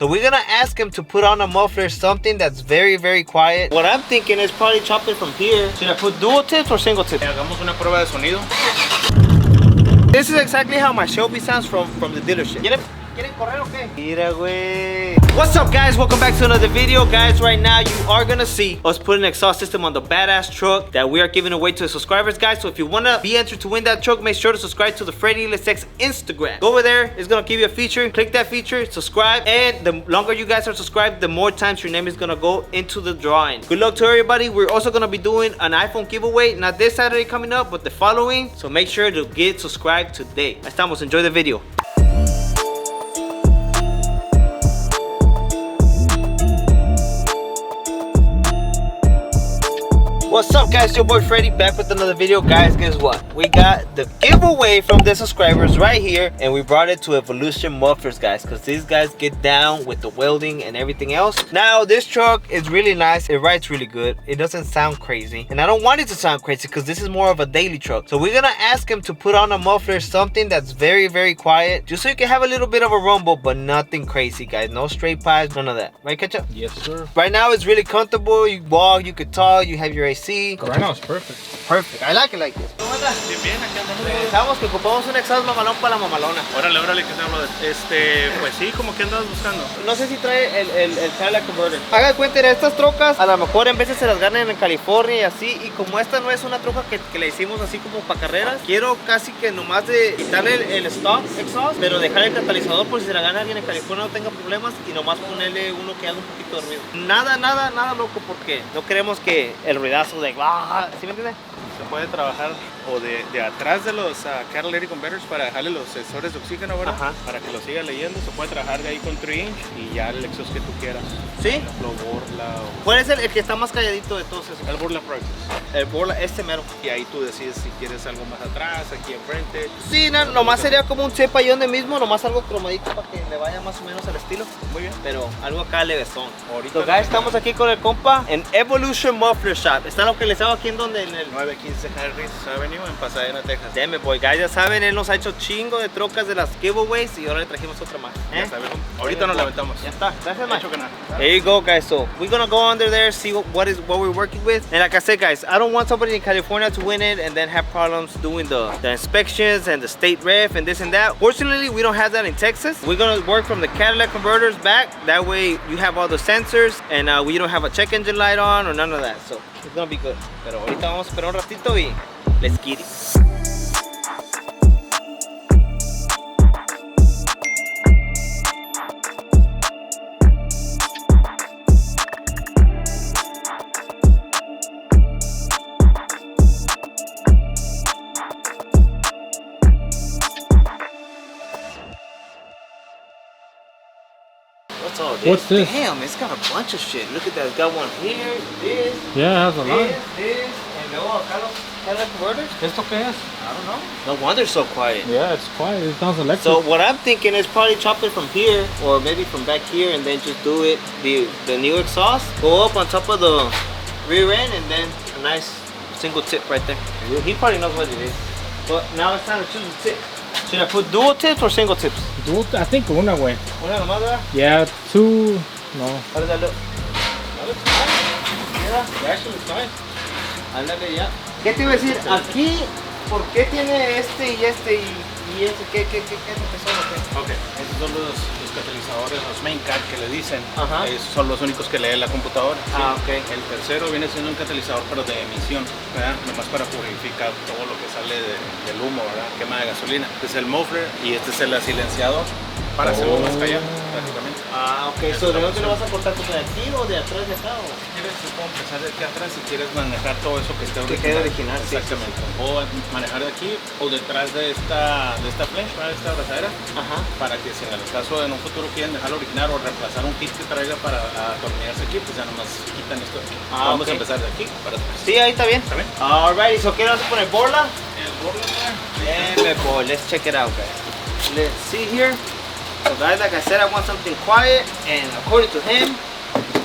So we're gonna ask him to put on a muffler, something that's very, very quiet. What I'm thinking is probably chop it from here. Should I put dual tips or single tips? Hagamos una prueba de sonido. This is exactly how my Shelby sounds from the dealership. ¿Quieren correr o qué? Mira, güey. What's up, guys? Welcome back to another video. Guys, right now you are gonna see us put an exhaust system on the badass truck that we are giving away to the subscribers, guys. So if you wanna be entered to win that truck, make sure to subscribe to the Freddylsx Instagram. Go over there, it's gonna give you a feature. Click that feature, subscribe, and the longer you guys are subscribed, the more times your name is gonna go into the drawing. Good luck to everybody. We're also gonna be doing an iPhone giveaway, not this Saturday coming up, but the following. So make sure to get subscribed today. Estamos, enjoy the video. What's up, guys? Your boy Freddy back with another video. Guys, guess what? We got the giveaway from the subscribers right here, and we brought it to Evolution Mufflers, guys, because these guys get down with the welding and everything else. Now, this truck is really nice. It rides really good. It doesn't sound crazy, and I don't want it to sound crazy because this is more of a daily truck. So we're gonna ask him to put on a muffler, something that's very, very quiet, just so you can have a little bit of a rumble, but nothing crazy, guys. No straight pipes, none of that. Right, Ketchup? Yes, sir. Right now, it's really comfortable. You walk, you could talk, you have your AC. Right now it's perfect. Perfect. I like it like this. ¿Cómo andas? Bien, aquí andamos. Pensamos que ocupamos un exhaust mamalón para la mamalona. Órale, ¿qué tal, brother? Pues sí, como que andas buscando. No sé si trae el Cadillac Converter. Haga de cuenta, estas trocas a lo mejor en veces se las ganan en California y así. Y como esta no es una troca que le hicimos así como para carreras, quiero casi que nomás de quitarle el stock exhaust, pero dejar el catalizador por si se la gana alguien en California no tenga problemas, y nomás ponerle uno que haga un poquito de ruido. Nada loco, porque no queremos que el ruidazo de... ¿Sí me entiendes? Se puede trabajar o de atrás de los catalytic converters para dejarle los sensores de oxígeno, ¿verdad? Ajá. Para que lo siga leyendo. Se puede trabajar de ahí con 3-inch y ya el exhaust que tú quieras. ¿Sí? Lo Borla o... ¿Cuál es el que está más calladito de todos esos? El Borla Pro. El Borla, este mero. Y ahí tú decides si quieres algo más atrás, aquí enfrente. Sí, no, nomás sería como un chepa ahí donde mismo, nomás algo cromadito para que le vaya más o menos al estilo. Muy bien. Pero algo acá levesón. Ahorita Guys, estamos aquí con el compa en Evolution Muffler Shop. Está localizado aquí en donde, en el 915 Harris Avenue en Pasadena, Texas. Damn it, boy, guys, ya saben, él nos ha hecho chingo de trocas de las giveaways y ahora le trajimos otra más. Ya sabemos. Ahorita nos la aventamos. Ya está, gracias, man. Hecho que nada. There you go, guys. So we're gonna go under there, see what we're working with. And like I said, guys, I don't want somebody in California to win it and then have problems doing the inspections and the state ref and this and that. Fortunately, we don't have that in Texas. We're gonna work from the Cadillac converters back. That way you have all the sensors and we don't have a check engine light on or none of that. So it's gonna be good. Pero ahorita vamos a esperar un ratito y let's get it. What's all this? What's this? Damn, it's got a bunch of shit. Look at that. It's got one here, this, Yeah, it has a lot. this, and luego acá los Cadillac converters. ¿Esto qué es? I don't know. No wonder it's so quiet. Yeah, it's quiet. It sounds electric. So what I'm thinking is probably chop it from here, or maybe from back here, and then just do it the new exhaust. Go up on top of the rear end, and then a nice single tip right there. He probably knows what it is. But now it's time to choose the tip. Should I put dual tips or single tips? Dude, I think una, güey. Una nomás, ¿verdad? Yeah, two. No. How does that look? That looks fine. Yeah, it actually looks fine. Ándale ya. ¿Qué te iba a decir? Aquí, ¿por qué tiene este y este y este? ¿Qué es lo que son? Ok, esos son los catalizadores, los main cat que le dicen. Ajá. Esos son los únicos que lee la computadora. Ah, ok. El tercero viene siendo un catalizador pero de emisión, ¿verdad? Nomás para purificar todo lo que sale del humo, ¿verdad? Quema de gasolina. Este es el muffler y este es el silenciador para hacerlo más callado, prácticamente. Ah, ok. So, ¿de dónde lo vas a cortar? ¿De aquí o de atrás de acá? Si quieres, tú puedes empezar de aquí atrás si quieres manejar todo eso que esté original. Que quede original, sí. Exactamente. O manejar de aquí o detrás de esta flash, ¿verdad? Esta abrazadera. Ajá. Para que si en el caso en un futuro quieren dejarlo original o reemplazar un kit que traiga para atornillarse aquí, pues ya nomás quitan esto. Vamos a empezar de aquí para atrás. Sí, ahí está bien. ¿Está bien? Alrighty, so ¿qué vas a poner? ¿Borla? El Borla. Damn, boy. Let's check it out, guys. Let's see here. So guys, like I said, I want something quiet, and according to him,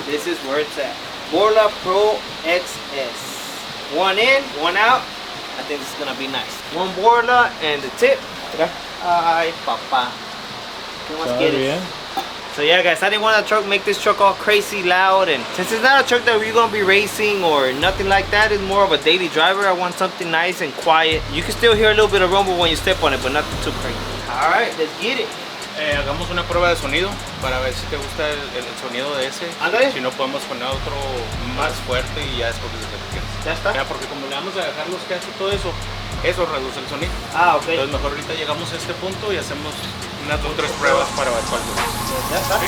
this is where it's at. Borla Pro XS. One in, one out. I think this is gonna be nice. One Borla and the tip. Ay, papá. ¿Qué más Está quieres? bien. So yeah, guys, I didn't want that truck make this truck all crazy loud, and since it's not a truck that we're gonna be racing or nothing like that, it's more of a daily driver. I want something nice and quiet. You can still hear a little bit of rumble when you step on it, but nothing too crazy. All right, let's get it. Hagamos una prueba de sonido para ver si te gusta el sonido de ese. Ándale. Si no, podemos poner otro más fuerte y ya después de que tú quieras. Ya está. Ya, porque como le vamos a dejar los cascos y todo eso, eso reduce el sonido. Ah, ok. Entonces mejor ahorita llegamos a este punto y hacemos unas 2 o 3 pruebas para ver cuál dura. Ya está. ¿Sí?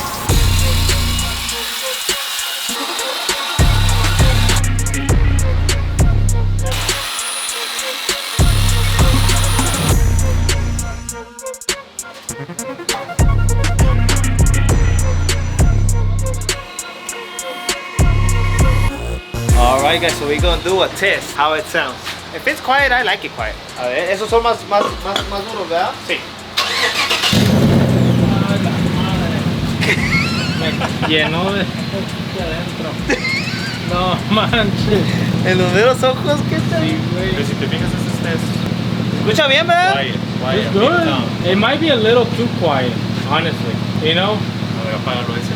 Alright guys, so we're gonna do a test, how it sounds. If it's quiet, I like it quiet. A ver, esos son más duros, ¿verdad? Sí. Llenó de adentro. No manches. En los meros ojos, ¿qué tal? Sí, Pero güey. si te fijas, este es Escucha bien, ¿verdad? quiet, It's quiet. good. It might be a little too quiet, honestly. You know? A ver, apágalo ese.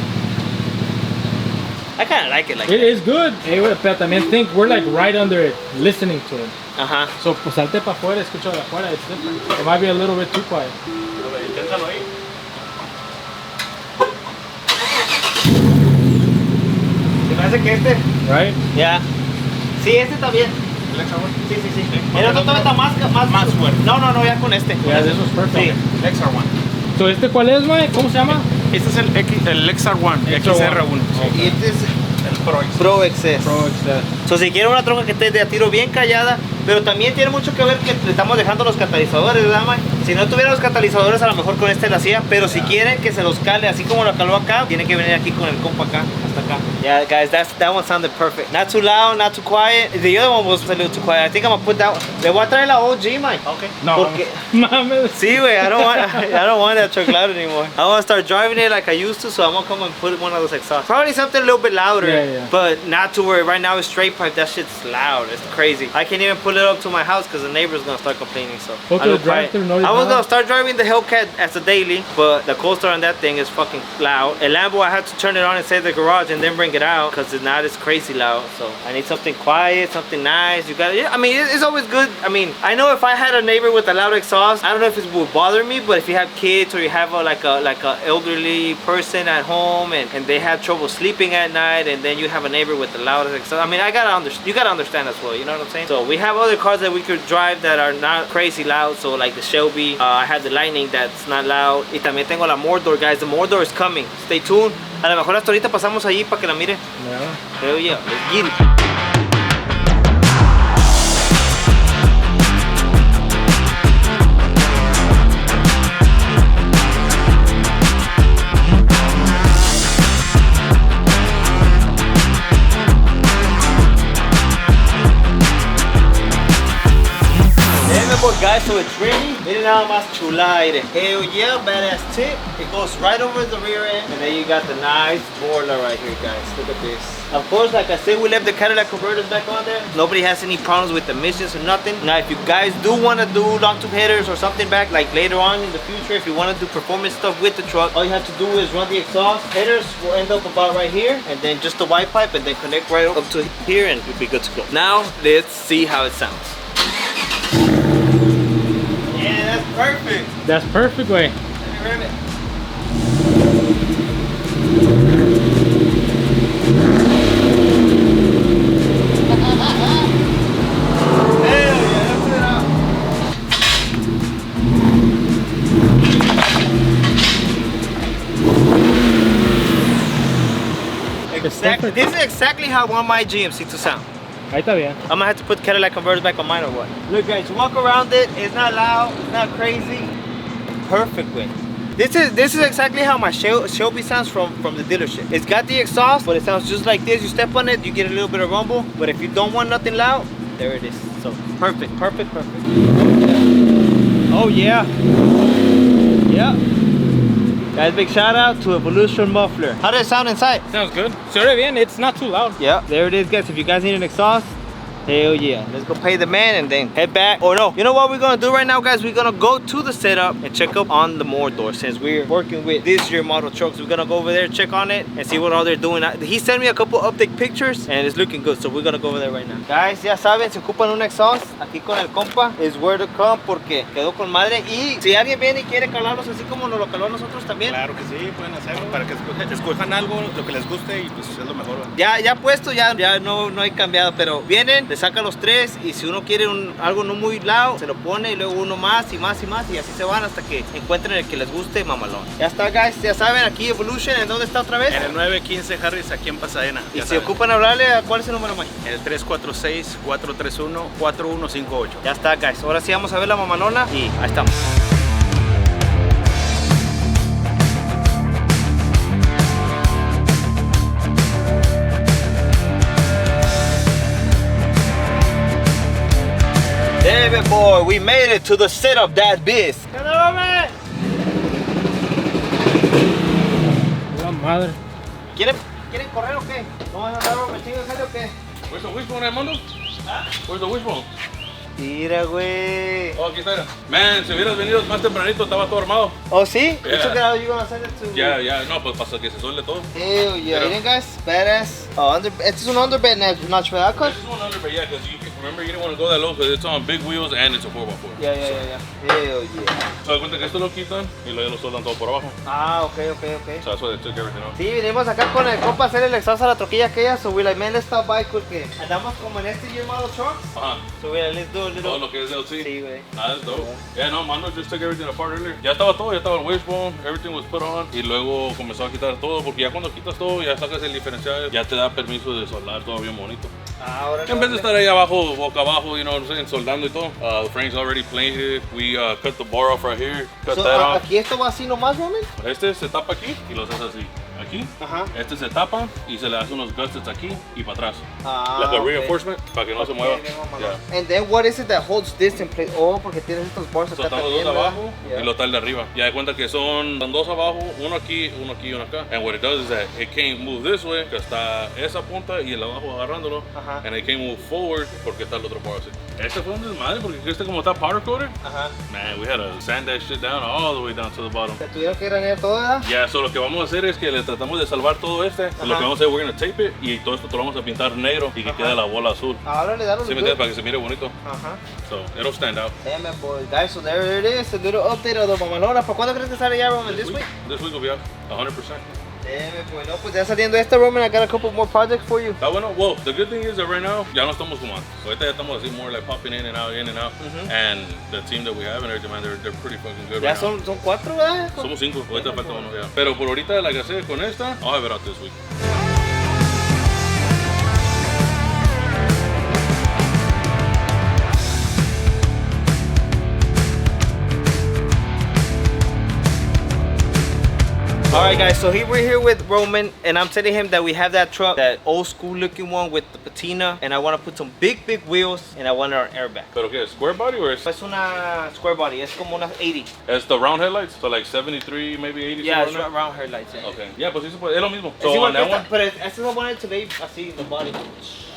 I kind of like it like It is good. Hey, güey, pero también think we're like right under it, listening to it. that. Ajá. So, pues salte para afuera, escucha de afuera. It's different. It might be a little bit too quiet. A ver, inténtalo ahí. Se me hace que este. Right? Ya. Sí, este está bien. El extra one. Sí, sí, sí. El otro todavía está más fuerte. No, ya con este. Yeah, this was perfect. Sí. El extra one. So, ¿este cuál es, güey? ¿Cómo se llama? Este es el XR1, XR1. Y este es El Pro X. Pro XS. Pro XS. So, si quieren una troca que esté de a tiro bien callada, pero también tiene mucho que ver que le estamos dejando los catalizadores, ¿verdad, Mike? Si no tuviera los catalizadores, a lo mejor con este la hacía, pero si quieren que se los cale así como lo caló acá, tiene que venir aquí con el compa acá, hasta acá. Yeah, guys, that one sounded perfect. Not too loud, not too quiet. The other one was a little too quiet. I think I'm gonna put that one. Le voy a traer la OG, Mike. Okay. No, Porque- mames. Sí, güey, I don't want that truck loud anymore. I want to start driving it like I used to, so I'm gonna come and put one of those exhausts. Probably something a little bit louder, Yeah. but not to where right now it's straight pipe. That shit's loud. It's crazy. I can't even pull it up to my house because the neighbor's gonna start complaining. So Go I to the look quiet. drive-thru, no, I was it's gonna not. start driving the Hellcat as a daily, but the coaster on that thing is fucking loud. El Lambo, I had to turn it on inside the garage and then bring it out because it's not as crazy loud. So I need something quiet, something nice. You got, I mean, it's always good. I mean, I know if I had a neighbor with a loud exhaust, I don't know if it would bother me, but if you have kids or you have like a elderly person at home and they have trouble sleeping at night, and then you have a neighbor with the loudest exhaust, I mean, you gotta understand as well. You know what I'm saying? So we have other cars that we could drive that are not crazy loud. So like the Shelby, I have the Lightning that's not loud. Y también tengo la Mordor, guys. The Mordor is coming. Stay tuned. A lo mejor hasta ahorita pasamos allí para que la miren. Yeah. Hell yeah, let's get it. Guys, so it's ready. Miren nada más chula aire. Hell yeah, badass tip. It goes right over the rear end. And then you got the nice boiler right here, guys. Look at this. Of course, like I said, we left the Cadillac converters back on there. Nobody has any problems with emissions or nothing. Now, if you guys do want to do long tube headers or something back, like later on in the future, if you want to do performance stuff with the truck, all you have to do is run the exhaust. Headers will end up about right here, and then just the white pipe, and then connect right up to here, and you'll be good to go. Now, let's see how it sounds. Yeah, that's perfect. That's perfect, güey. Let me rev it. Hell yeah, let's put it out. Exactly. perfect. This is exactly how I want my GMC to sound. Ahí está bien. I'm gonna have to put Cadillac converters back on mine or what? Look guys, walk around it, it's not loud, it's not crazy. Perfect way. This is exactly how my Shelby sounds from the dealership. It's got the exhaust, but it sounds just like this. You step on it, you get a little bit of rumble. But if you don't want nothing loud, there it is. So perfect, perfect, perfect. Oh yeah. Yeah. Guys, big shout out to Evolution Muffler. How does it sound inside? Sounds good. Se oye bien. It's not too loud. Yeah, there it is, guys. If you guys need an exhaust, Hell yeah. Let's go pay the man and then head back. Or no, you know what we're gonna do right now, guys? We're gonna go to the setup and check up on the Mordor. Since we're working with this year model trucks, we're gonna go over there, check on it, and see what all they're doing. He sent me a couple update pictures and it's looking good, so we're gonna go over there right now. Guys, ya saben, se ocupan un exhaust aquí con el compa. Is where to come porque quedó con madre. Y si alguien viene y quiere calarlos así como nos lo caló a nosotros también. Claro que sí, pueden hacerlo para que escojan algo, lo que les guste y pues es lo mejor. Ya puesto, ya no hay cambiado, pero vienen, le sacan los tres y si uno quiere algo no muy loud, se lo pone y luego uno más y más y más y así se van hasta que encuentren el que les guste, mamalón. Ya está, guys, ya saben, aquí Evolution, ¿en dónde está otra vez? En el 915 Harris, aquí en Pasadena. Y si ocupan hablarle, ¿cuál es el número, Mike? En el 346-431-4158. Ya está, guys, ahora sí vamos a ver la mamalona y ahí estamos. David boy, we made it to the setup, that biz. Hello, man. La madre. ¿Quieren correr o qué? ¿No van a andar metiendo o qué? Where's the wishbone, Armando? ¿Ah? Where's the wishbone? Mira, güey. Oh, aquí está. Man, si hubieras venido más tempranito, estaba todo armado. Oh, sí? Yeah. It's okay, you gonna send it to... Ya, no, pues pasa que se suele todo. Hell yeah, Pero- miren, guys, badass. Oh, este es un underbed notch, ¿verdad? This is one under, but yeah, because you remember you didn't want to go that low because it's on big wheels and it's a 4x4. Yeah. Hell yeah. Se da cuenta que esto lo quitan y luego lo soldan todo por abajo. Ah, ok. So that's why they took everything off. Sí, vinimos acá con el compa a hacer el exhaust a la troquilla aquella, so we like, man, let's stop by porque andamos como en este year model truck. Ajá. So we like, let's do a little... Todo lo que es LT. Sí, güey. Ah, that's dope. Yeah, no, Mando just took everything apart earlier. Ya estaba todo, ya estaba el wishbone, everything was put on. Y luego comenzó a quitar todo, porque ya cuando quitas todo, ya sacas el diferencial, ya te da permiso de soldar todo bien bonito. Ahora En vez de estar ahí abajo, boca abajo, you know what I'm saying, soldando y todo. The frame's already plated. We cut the bar off right here, cut So, that off. aquí esto va así nomás, Roman. Este se tapa aquí y lo haces así. Aquí, Ajá. este se tapa y se le hace unos gussets aquí y para atrás. Ah, Like a ok. reinforcement, para que no se mueva. Bien, mamalón. Yeah. And then what is it that holds this in place? Oh, porque tienes estos bars acá Están los también, dos ¿verdad? abajo Yeah. y lo tal de arriba. Ya de cuenta que son dos abajo, uno aquí y uno acá. And what it does is that it can't move this way, que está esa punta y el abajo agarrándolo. Ajá. And it can't move forward porque está el otro bar así. Este fue un desmadre porque este como está powder coated. Ajá. Man, we had to sand that shit down all the way down to the bottom. Te tuvieron que granear todo, ¿verdad? Ya, so lo que vamos a hacer es que le tratamos de salvar todo este. Lo que vamos a hacer, we're gonna tape it y todo esto te lo vamos a pintar negro y que quede la bola azul. Ahora le dan ¿Sí me entiendes? Para que se mire bonito. Ajá. So, it'll stand out. Damn it, boys. Guys, so there it is. A little update of the mamalona. ¿Para cuándo crees que sale ya, Roman? This week? This week will be out 100%. Damn it, boy. No, pues ya saliendo esta, Roman, I got a couple more projects for you. Está bueno. Well, the good thing is that right now ya no estamos como antes. Ahorita ya estamos así more like popping in and out. And the team that we have and everything, man, they're pretty fucking good Ya right now. son cuatro, ¿verdad? Somos 5. Ahorita falta uno ya. Pero por ahorita la que hace con esta, I'll have it out this week. Alright guys, so we're here with Roman and I'm telling him that we have that truck, that old school looking one with the patina, and I want to put some big wheels and I want our airbag. ¿Pero qué? ¿Square body or es una square body, es como unas 80. it's the round headlights? So like 73, maybe 80? Yeah, it's somewhere around round headlights. Yeah. there? Okay. Yeah, pues sí se puede. Es lo mismo. Es So igual on que that esta, one, pero este es lo bueno to be así, the body.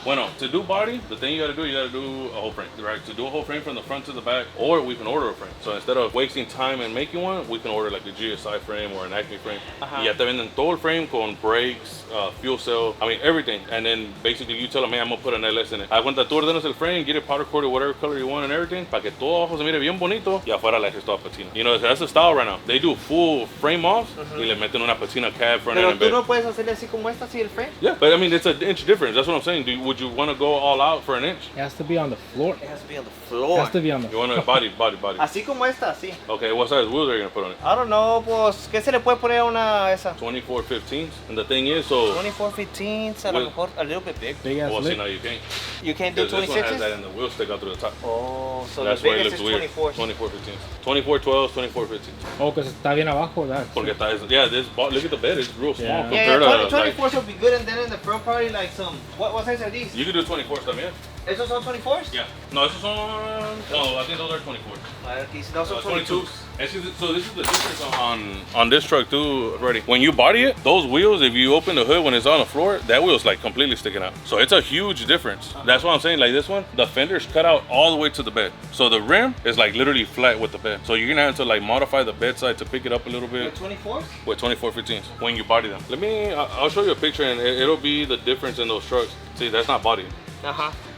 bueno, to do body, the thing you gotta do a whole frame, right? To do a whole frame from the front to the back, or we can order a frame. So instead of wasting time and making one, we can order like a GSI frame or an Acme frame. Ajá. Y ya te venden todo el frame con brakes, fuel cell, I mean everything. And then basically you tell them, hey, I'm gonna put an LS in it. Haz cuenta, tú ordenas el frame, get it powder coated, whatever color you want and everything, para que todo abajo se mire bien bonito y afuera le haces toda patina. You know, that's the style right now. They do full frame offs y le meten una patina cab front end Pero and tú bed. no puedes hacerle así como esta, así el frame. Yeah, but I mean, it's an inch difference. That's what I'm saying. Would you want to go all out for an inch? It has to be on the floor. It has to be on the It floor. has to be on the You want a body. Así como esta, así. Okay, what size wheels are you gonna put on it? I don't know, pues, ¿qué se le puede poner a una esa? 24-15s. And the thing is, so 24-15s, a lo Well- mejor a little bit big. Big ass well, see, lip. now you can't. You can't do Because this one has that 26s? in the wheel stick out through the top. Oh, so That's the why it biggest looks is weird. 24. 24-15s. 24-12s, 24-15s. Oh, because está bien abajo, ¿verdad? Porque está, yeah, look at the bed. It's real small Yeah. Yeah, compared to like, 24s would be good, and then in the front probably like some, what size are these? you can do 24s también. ¿Esos son 24s? Yeah. No, esos son. No, I think those are 24s. A ver, aquí no son 22s. So this is the difference on this truck too, already. When you body it, those wheels, if you open the hood when it's on the floor, that wheel's like completely sticking out. So it's a huge difference. That's what I'm saying. Like this one, the fender's cut out all the way to the bed. So the rim is like literally flat with the bed. So you're gonna have to like modify the bed side to pick it up a little bit. With 24s? With 2415s when you body them. I'll show you a picture and it'll be the difference in those trucks. See, that's not bodied.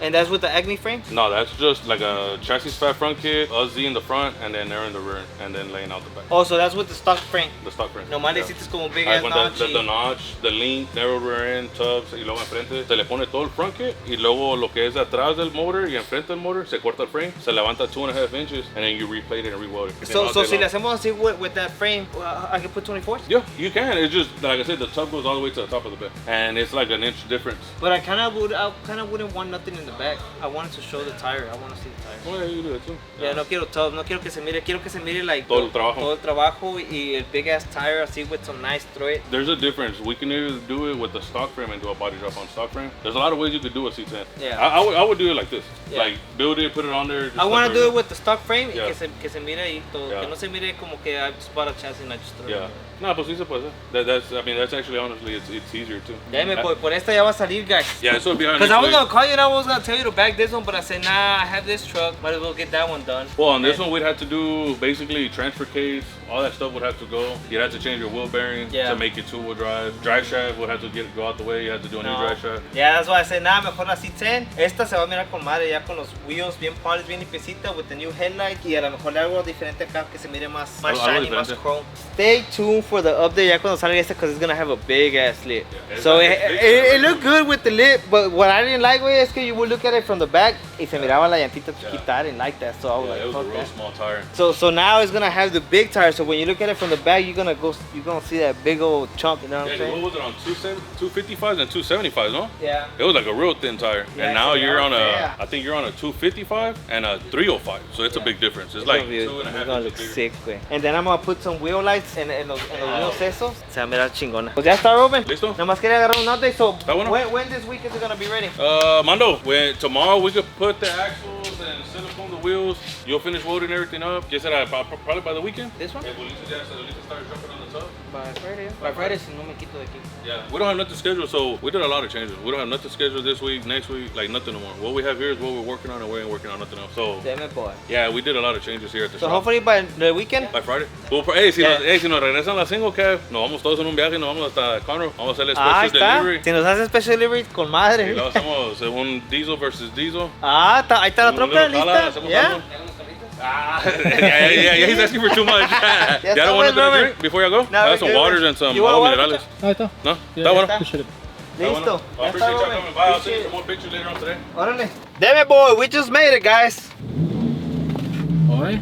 And that's with the Acme frame? No, that's just like a chassis fat front kit, a Z in the front, and then they're in the rear, and then laying out the back. Oh, so that's with the stock frame? The stock frame. Nomás le hiciste como big ass notch. The notch, the link, narrow rear end, tubs, y luego enfrente se le pone todo el front kit, y luego lo que es atrás del motor y enfrente del motor, se corta el frame, se levanta 2.5 inches, and then you replate it and re-weld it. So si le hacemos así with that frame, I can put 24s? Yeah, you can. It's just, like I said, the tub goes all the way to the top of the bed, and it's like an inch difference. But I kind of wouldn't want nothing in the back. I wanted to show the tire. I want to see the tire. Well, yeah, you do that too. Yeah, no quiero tub, no quiero que se mire like todo el trabajo y el big ass tire así with some nice thread. There's a difference. We can either do it with the stock frame and do a body drop on stock frame. There's a lot of ways you could do a C10. Yeah. I would do it like this. Yeah. Like build it, put it on there. I want to do it with the stock frame y Yeah. que se mire ahí todo, Yeah. que no se mire como que I just bought a chassis and I just threw it. Yeah. No, pues sí se puede. That's actually honestly it's easier too. Ya me por esta ya va a salir, guys. Yeah, this will be on Because I was next gonna call you and I was gonna tell you to back this one, but I said nah, I have this truck, might as well get that one done. Well, on this one we'd have to do basically transfer case, all that stuff would have to go. You'd have to change your wheel bearing to make it two-wheel drive. Drive shaft would have to go out the way. You have to do a new drive shaft. Yeah, that's why I said nah, mejor la C10. Esta se va a mirar con madre ya con los wheels bien polished, bien limpiecita with the new headlight y a lo mejor le hago diferente acá que se mire más shiny, más chrome. Stay tuned for the update ya cuando salga esta because it's gonna have a big ass lip. Yeah, so it looked good with the lip, but what I didn't like es que you would look at it from the back y se miraba la llantita chiquita. I didn't like that, so I was like, it was fuck a real that. small tire. So now it's gonna have the big tire. So when you look at it from the back, you're gonna see that big old chunk. You know what I'm saying? What was it on 255s and 275s? No. Yeah. It was like a real thin tire, Yeah, and now so you're on yeah. I think you're on a 255 and a 305. So it's a big difference. It's like 2.5 It's gonna look inches sick, güey. And then I'm gonna put some wheel lights en los wheels esos. Se va a mirar chingona. Pues ya está, Ruben. Listo. Nada más quería agarrar un update. So Está bueno. when this week is it gonna be ready? Mando, tomorrow we could put the axles and silicone the wheels. You'll finish welding everything up. Just probably by the weekend. This one? Start jumping on the tub. By Friday. By Friday, si no me quito de aquí. Yeah, we don't have nothing scheduled, so we did a lot of changes. We don't have nothing scheduled this week, next week, like nothing no more. What we have here is what we're working on, and we ain't working on nothing else. So Damn it, boy. yeah, we did a lot of changes here at the So shop. hopefully by the weekend. By Friday. Well, hey, si nos regresan las 5, ¿qué? Nos vamos todos en un viaje, nos vamos hasta Conroe. Vamos a hacerle Ahí special está. delivery. Si nos hace special delivery con madre. Y lo hacemos según diesel versus diesel. Ahí está la troca lista. Yeah. Yeah, he's asking for too much. You don't want nothing to drink before you go? No, I have some waters and some agua minerales. Ahí está. No? Yeah, Está bueno. appreciate it. Listo. I appreciate y'all coming by. I'll send you some more pictures later on today. Órale. Damn it, boy. We just made it, guys. Oye.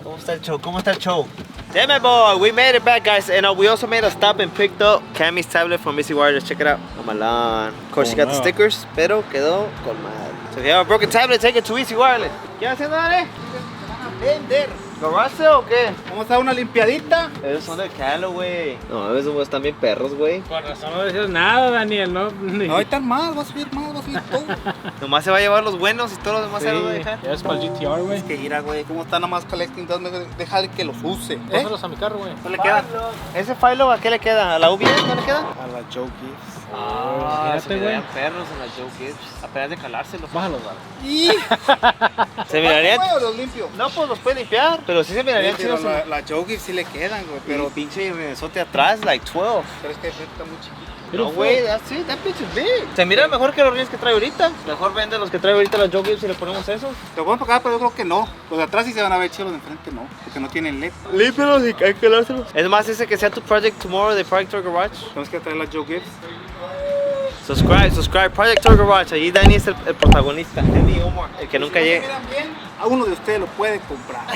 ¿Cómo está el show? ¿Cómo está el show? Damn it, boy. We made it back, guys. And we also made a stop and picked up Cammy's tablet from Missy Wireless. Check it out. Mamalán. Of course, she got the stickers, pero quedó con madre. So if you have a broken tablet, take it to Easy Wireless. ¿Qué haciendo, Ale? Vender. ¿Garage sale o qué? Vamos a dar una limpiadita. Esos son de Calo, güey. No, esos güeyes están bien perros, güey. Por razón no decías nada, Daniel, ¿no? No, ahorita más, va a subir todo. Nomás se va a llevar los buenos y todos los demás se los va a dejar. Ya es para el GTR, güey. Es que mira, güey, cómo está nada más collecting, déjale que los use. Pásalos a mi carro, güey. ¿No le queda? ¿Ese Philo a qué le queda? ¿A la UBS no le queda? A la Joe Gibbs. Ah, se Imagínate, mirarían güey. perros en la Joe Gibbs. Apenas de calárselos. Bájalos, dale. Y Se mirarían. güey, los limpio. No, pues los puede limpiar. Pero sí se mirarían Pero chidos. la Joe Gibbs sí le quedan, güey, Pero pero pinche renesote atrás, like 12. pero es que está muy chiquito. No, güey, that's it, that bitch is big. Se mira mejor que los rines que trae ahorita. Mejor vende los que trae ahorita la Joe Gibbs y le ponemos esos. Te voy a pagar, pero yo creo que no. Los de atrás sí se van a ver chidos, los de enfrente no, porque no tienen LED. Límpialos y hay que calárselos. Es más, ese que sea tu project tomorrow de Project Tour Garage. Tenemos que traer la Joe Gibbs. Subscribe, Project Tour Garage. Allí Dani es el protagonista. Dani Omar, el que nunca Si no llega. se miran bien, a uno de ustedes lo puede comprar.